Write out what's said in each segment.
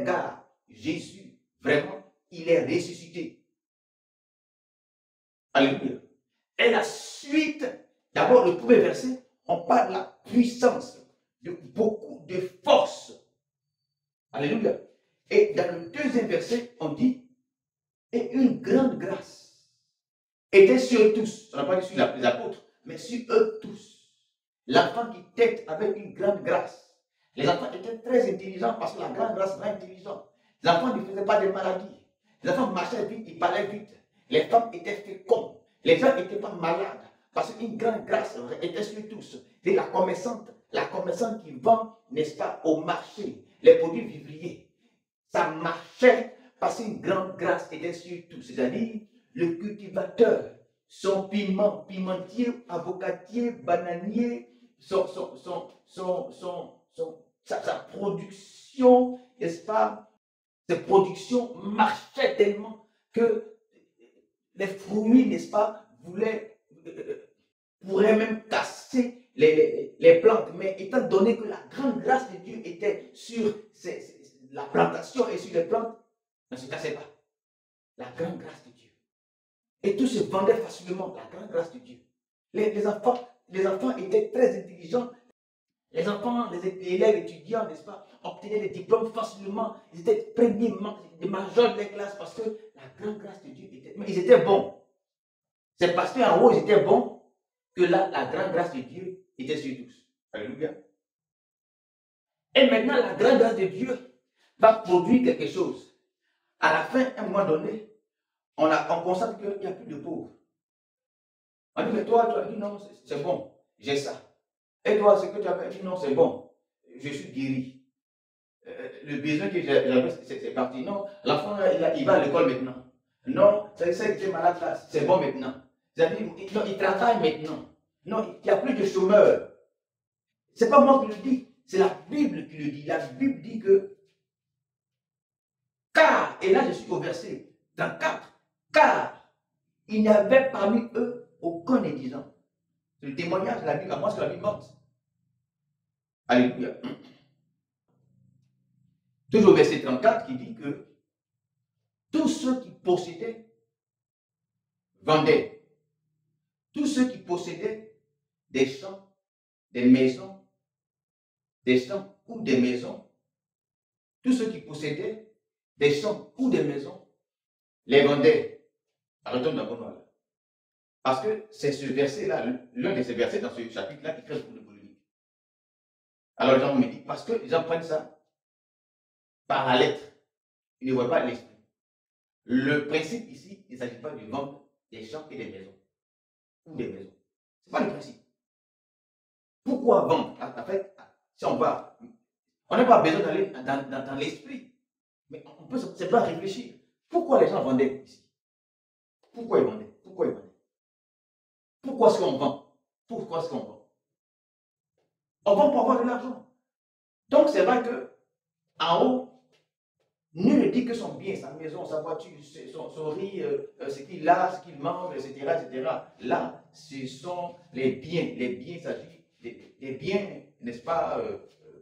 regarde Jésus, vraiment, il est ressuscité. Alléluia. Et la suite, d'abord le premier verset, on parle de la puissance, de beaucoup de force. Alléluia. Et dans le deuxième verset, on dit, et une grande grâce était sur tous. On n'a pas dit sur les apôtres, mais sur eux tous. L'enfant qui tête avec une grande grâce. Les enfants étaient très intelligents parce que la grande grâce rend intelligent. Les enfants ne faisaient pas de maladies. Les enfants marchaient vite, ils parlaient vite. Les femmes étaient fécondes. Les gens n'étaient pas malades parce qu'une grande grâce était sur tous. C'est la commerçante qui vend, n'est-ce pas, au marché, les produits vivriers. Ça marchait parce qu'une grande grâce était sur tous. C'est-à-dire, le cultivateur, son pimentier, avocatier, bananier, sa production, n'est-ce pas, ses productions marchaient tellement que les fruits, n'est-ce pas, pourraient même casser les plantes. Mais étant donné que la grande grâce de Dieu était sur la plantation et sur les plantes, ne se cassait pas. La grande grâce de Dieu. Et tout se vendait facilement, la grande grâce de Dieu. Les enfants étaient très intelligents. Les enfants, les élèves étudiants, n'est-ce pas, obtenaient des diplômes facilement. Ils étaient premiers, des majors des classes parce que la grande grâce de Dieu était. Mais ils étaient bons. C'est parce qu'en haut, ils étaient bons que là, la grande grâce de Dieu était sur tous. Alléluia. Et maintenant, la grande grâce de Dieu va produire quelque chose. À la fin, à un moment donné, on constate qu'il n'y a plus de pauvres. On dit, mais toi, tu as dit non, c'est bon, j'ai ça. Et toi, ce que tu as dit, non, c'est bon, je suis guéri. Le besoin que j'avais, c'est parti. Non, l'enfant, il va à l'école maintenant. Non, ça qui était malade là, c'est bon maintenant. Non, il travaille maintenant. Non, il n'y a plus de chômeurs. Ce n'est pas moi qui le dis, c'est la Bible qui le dit. La Bible dit que, car, et là je suis au verset 34, car il n'y avait parmi eux aucun indigent. C'est le témoignage de la Bible, à moi, c'est la Bible morte. Alléluia. Toujours au verset 34 qui dit que tous ceux qui possédaient vendaient. Tous ceux qui possédaient des champs, des maisons, des champs ou des maisons, tous ceux qui possédaient des champs ou des maisons, les vendaient. Arrêtons d'abord là. Parce que c'est ce verset-là, l'un de ces versets dans ce chapitre-là qui crée beaucoup de polémique. Alors les gens me disent, parce que les gens prennent ça par la lettre, ils ne voient pas l'esprit. Le principe ici, il ne s'agit pas de vendre des champs et des maisons. Ou des maisons. Ce n'est pas le principe. Pourquoi vendre? En fait, si on va, on n'a pas besoin d'aller dans l'esprit. Mais on peut simplement réfléchir. Pourquoi les gens vendaient ici? Pourquoi ils vendaient? Pourquoi ils vendaient? Pourquoi est-ce qu'on vend? Pourquoi est-ce qu'on vend? On vend pour avoir de l'argent. Donc c'est vrai que en haut, nul ne dit que son bien, sa maison, sa voiture, son riz, ce qu'il a, ce qu'il mange, etc., etc. Là, ce sont les biens. Les biens, il s'agit des biens, n'est-ce pas,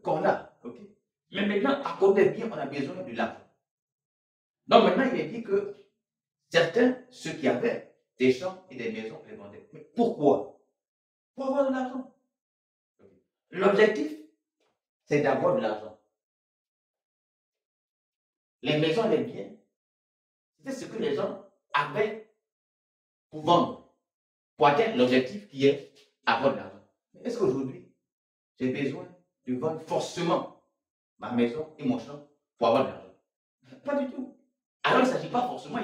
qu'on a. Okay? Mais maintenant, à côté des biens, on a besoin de l'argent. Donc maintenant, il est dit que certains, ceux qui avaient des champs et des maisons, les vendaient. Mais pourquoi? Pour avoir de l'argent. L'objectif, c'est d'avoir de l'argent. Les maisons, les biens, c'était ce que les gens avaient pour vendre, pour atteindre l'objectif qui est avoir de l'argent. Est-ce qu'aujourd'hui, j'ai besoin de vendre forcément ma maison et mon champ pour avoir de l'argent? Pas du tout. Alors, il ne s'agit pas forcément,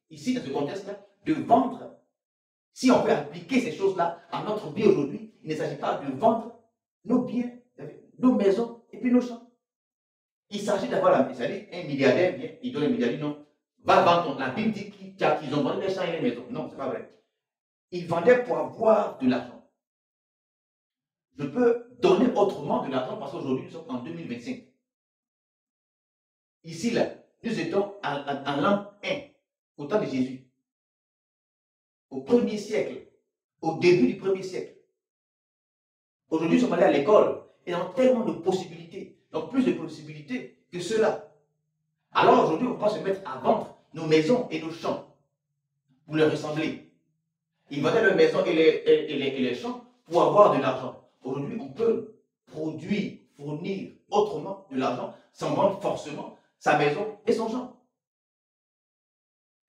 ici, dans ce contexte-là, de vendre. Si on peut appliquer ces choses-là à notre vie aujourd'hui, il ne s'agit pas de vendre nos biens, nos maisons et puis nos champs. Il s'agit d'avoir la maison. C'est-à-dire, un milliardaire vient, il donne un milliardaire, non, va vendre. La Bible dit qu'ils ont vendu les champs et les maisons. Non, ce n'est pas vrai. Ils vendaient pour avoir de l'argent. Je peux donner autrement de l'argent parce qu'aujourd'hui, nous sommes en 2025. Ici, là, nous étions en l'an 1, au temps de Jésus. Au 1er siècle, au début du 1er siècle. Aujourd'hui, nous sommes allés à l'école et nous avons tellement de possibilités. Donc, plus de possibilités que cela. Alors aujourd'hui, on va se mettre à vendre nos maisons et nos champs pour leur ressembler. Ils vendaient leurs maisons et les champs pour avoir de l'argent. Aujourd'hui, on peut produire, fournir autrement de l'argent sans vendre forcément sa maison et son champ.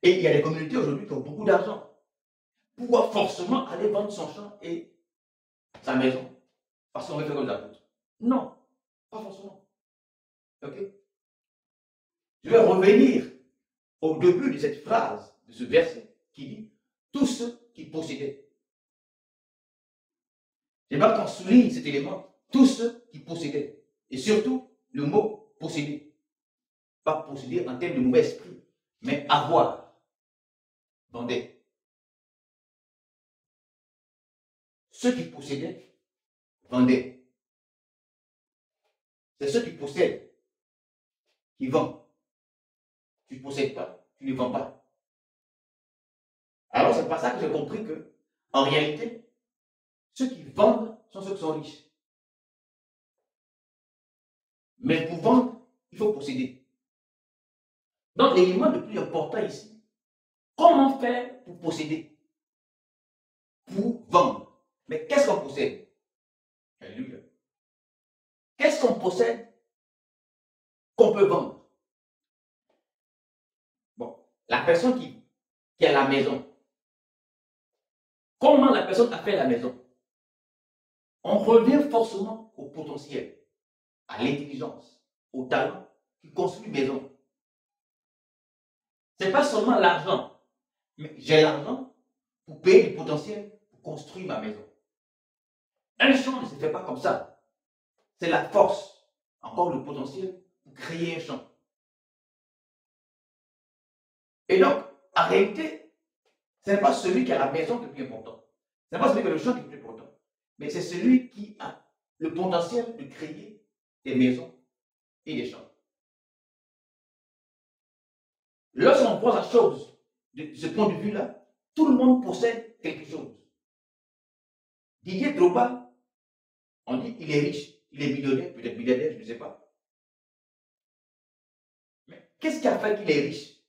Et il y a des communautés aujourd'hui qui ont beaucoup d'argent. Pourquoi forcément aller vendre son champ et sa maison? Parce qu'on veut faire comme les apôtres. Non, pas forcément. Ok? Je vais revenir au début de cette phrase, de ce verset, qui dit tous ceux qui possédaient. J'aimerais qu'on souligne cet élément, tous ceux qui possédaient. Et surtout, le mot posséder. Pas posséder en termes de mauvais esprit, mais avoir. Vendait. Ceux qui possédaient, vendaient. C'est ceux qui possèdent qui vendent. Tu ne possèdes pas, tu ne vends pas. Alors c'est par ça que j'ai compris que, en réalité, ceux qui vendent sont ceux qui sont riches. Mais pour vendre, il faut posséder. Donc l'élément le plus important ici, comment faire pour posséder? Pour vendre. Mais qu'est-ce qu'on possède? Alléluia. Qu'est-ce qu'on possède qu'on peut vendre? Bon, la personne qui a la maison, comment la personne a fait la maison? On revient forcément au potentiel, à l'intelligence, au talent qui construit une maison. Ce n'est pas seulement l'argent, mais j'ai l'argent pour payer du potentiel pour construire ma maison. Un champ ne se fait pas comme ça. C'est la force, encore le potentiel pour créer un champ. Et donc, en réalité, ce n'est pas celui qui a la maison qui est le plus important. Ce n'est pas celui qui a le champ qui est le plus important. Mais c'est celui qui a le potentiel de créer des maisons et des champs. Lorsqu'on voit la chose de ce point de vue-là, tout le monde possède quelque chose. Didier Drogba, on dit qu'il est riche, il est millionnaire, peut-être milliardaire, je ne sais pas. Mais qu'est-ce qui a fait qu'il est riche?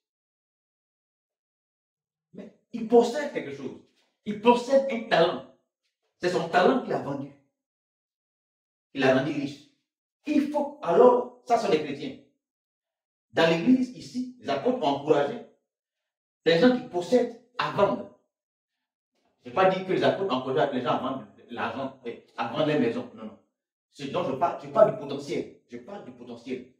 Mais il possède quelque chose. Il possède un talent. C'est son talent qu'il a vendu. Il a rendu riche. Il faut alors, ça sont les chrétiens. Dans l'église, ici, les apôtres ont encouragé les gens qui possèdent à vendre. Je n'ai pas dit que les apôtres encouragent les gens à vendre l'argent, à vendre les maisons. Non, non. Ce dont je parle du potentiel. Je parle du potentiel.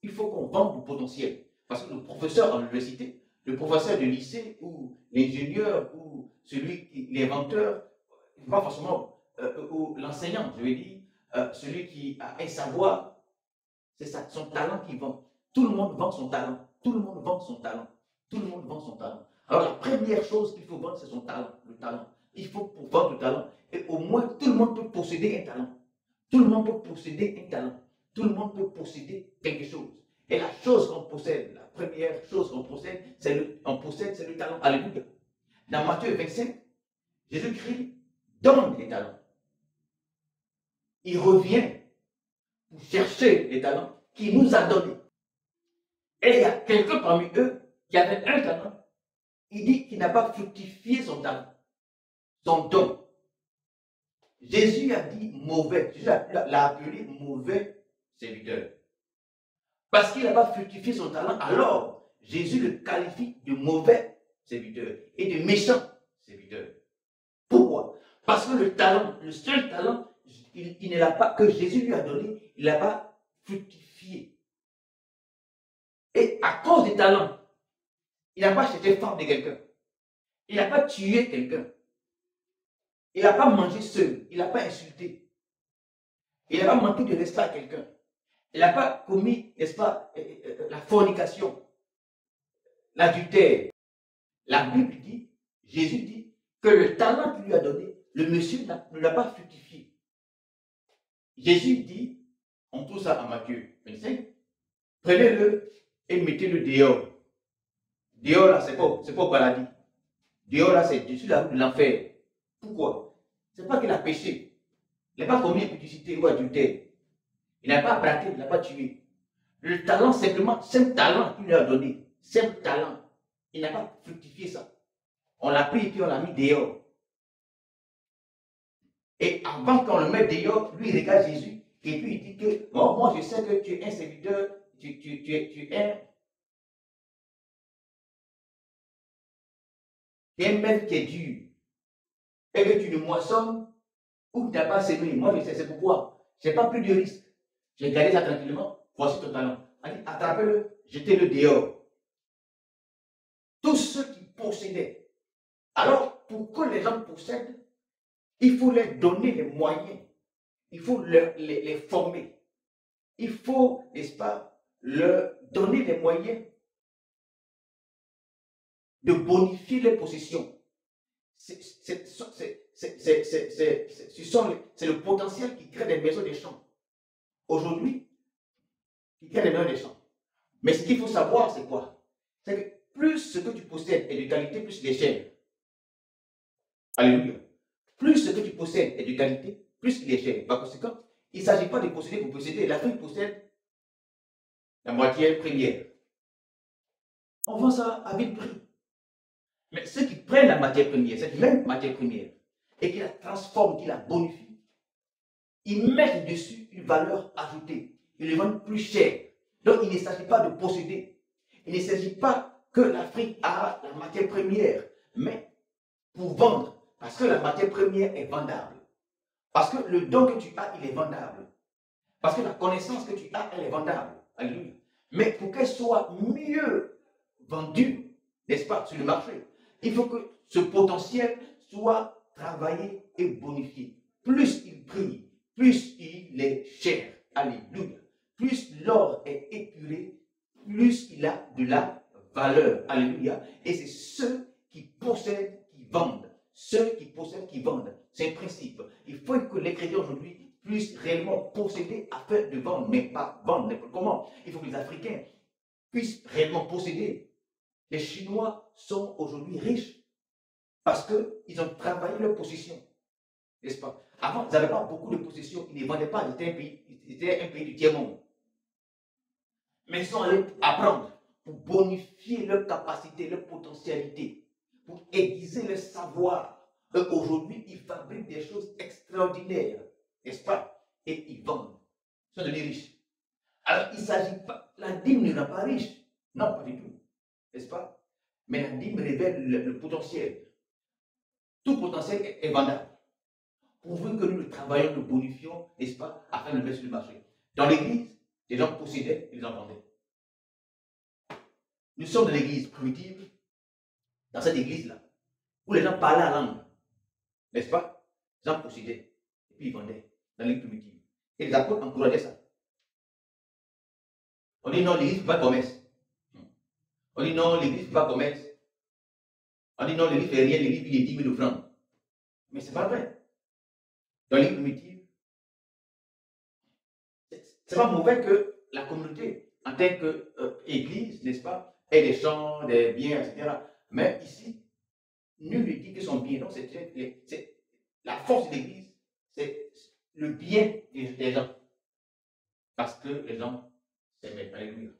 Il faut qu'on vende du potentiel. Parce que le professeur à l'université, le professeur de lycée, ou l'ingénieur, ou l'inventeur, pas forcément, ou l'enseignant, je veux dire, celui qui a un savoir, c'est ça, son talent qui vend. Tout le monde vend son talent. Tout le monde vend son talent. Tout le monde vend son talent. Alors la première chose qu'il faut vendre, c'est son talent, le talent. Il faut pour vendre le talent. Et au moins, tout le monde peut posséder un talent. Tout le monde peut posséder un talent. Tout le monde peut posséder quelque chose. Et la chose qu'on possède, la première chose qu'on possède, c'est le talent. Alléluia. Dans Matthieu 25, Jésus-Christ donne les talents. Il revient pour chercher les talents qu'il nous a donnés. Et il y a quelqu'un parmi eux qui avait un talent. Il dit qu'il n'a pas fructifié son talent, son don. Jésus a dit mauvais. Jésus l'a appelé mauvais serviteur. Parce qu'il n'a pas fructifié son talent, alors Jésus le qualifie de mauvais serviteur et de méchant serviteur. Pourquoi? Parce que le talent, le seul talent, il ne l'a pas, que Jésus lui a donné, il n'a pas fructifié. Et à cause des talents, il n'a pas cherché femme de quelqu'un. Il n'a pas tué quelqu'un. Il n'a pas mangé seul. Il n'a pas insulté. Il n'a pas manqué de respect à quelqu'un. Il n'a pas commis, n'est-ce pas, la fornication, l'adultère. La Bible dit, Jésus dit, que le talent qu'il lui a donné, le monsieur ne l'a pas fructifié. Jésus dit, on trouve ça en Matthieu 25, prenez-le et mettez-le dehors. Dehors là, c'est pas au paradis. Dehors là, c'est dessus la route de l'enfer. Pourquoi? C'est pas qu'il a péché. Il n'a pas commis impudicité ou adultère. Il n'a pas braqué, il n'a pas tué. Le talent, simplement, c'est un talent qu'il lui a donné. C'est un talent. Il n'a pas fructifié ça. On l'a pris et puis on l'a mis dehors. Et avant qu'on le mette dehors, lui, il regarde Jésus. Et puis il dit que, bon, moi je sais que tu es un serviteur, tu es un maître qui est dur. Et que tu ne moissonnes ou tu n'as pas semé. Moi je sais, c'est pourquoi. Je n'ai pas pris de risque. J'ai gardé ça tranquillement. Voici ton talent. Il dit, attrapez-le, jetez-le dehors. Tous ceux qui possédaient. Alors, pour que les gens possèdent, il faut leur donner les moyens. Il faut les former. Il faut, n'est-ce pas, leur donner les moyens de bonifier les possessions. C'est le potentiel qui crée des maisons des champs. Aujourd'hui, qui crée des maisons des champs. Mais ce qu'il faut savoir, c'est quoi? C'est que plus ce que tu possèdes est de qualité, plus il est cher. Alléluia. Plus ce que tu possèdes est de qualité, plus il est cher. Par conséquent, il ne s'agit pas de posséder pour posséder. L'Afrique possède la matière première. On vend ça à vil prix. Mais ceux qui prennent la matière première, cette même matière première, et qui la transforment, qui la bonifient, ils mettent dessus une valeur ajoutée. Ils le vendent plus cher. Donc il ne s'agit pas de posséder. Il ne s'agit pas que l'Afrique a la matière première, mais pour vendre. Parce que la matière première est vendable. Parce que le don que tu as, il est vendable. Parce que la connaissance que tu as, elle est vendable. Alléluia. Mais pour qu'elle soit mieux vendue, n'est-ce pas, sur le marché, il faut que ce potentiel soit travaillé et bonifié. Plus il brille, plus il est cher. Alléluia. Plus l'or est épuré, plus il a de la valeur. Alléluia. Et c'est ceux qui possèdent qui vendent. Ceux qui possèdent qui vendent. C'est un principe. Il faut que les chrétiens aujourd'hui puissent réellement posséder afin de vendre, mais pas vendre n'importe comment. Il faut que les Africains puissent réellement posséder. Les Chinois sont aujourd'hui riches parce qu'ils ont travaillé leur possession. N'est-ce pas? Avant, ils n'avaient pas beaucoup de possessions. Ils ne vendaient pas. Ils étaient un pays du tiers-monde. Mais ils sont allés apprendre pour bonifier leur capacité, leur potentialité, pour aiguiser leur savoir. Aujourd'hui, ils fabriquent des choses extraordinaires, n'est-ce pas? Et ils vendent. Ils sont devenus riches. Alors, il ne s'agit pas, la dîme ne rend pas riche. Non, pas du tout. N'est-ce pas? Mais la dîme révèle le potentiel. Tout potentiel est vendable. Pourvu que nous le travaillons, nous bonifions, n'est-ce pas, afin de le mettre sur le marché. Dans l'église, les gens possédaient et les en vendaient. Nous sommes dans l'église primitive, dans cette église-là, où les gens parlaient la langue, n'est-ce pas? Les gens possédaient et puis ils vendaient dans l'église primitive. Et les apôtres encourageaient ça. On dit non, l'église ne fait pas commerce. On dit non, l'église ne fait pas commerce. On dit non, l'église ne fait rien, l'église vit les 10 000 francs. Mais ce n'est pas vrai. Dans l'église primitive, ce n'est pas mauvais que la communauté, en tant qu'église, n'est-ce pas, ait des champs, des biens, etc. Mais ici, nul ne dit que son bien. Non, c'est la force de l'église, c'est le bien des gens. Parce que les gens s'aimaient. Alléluia.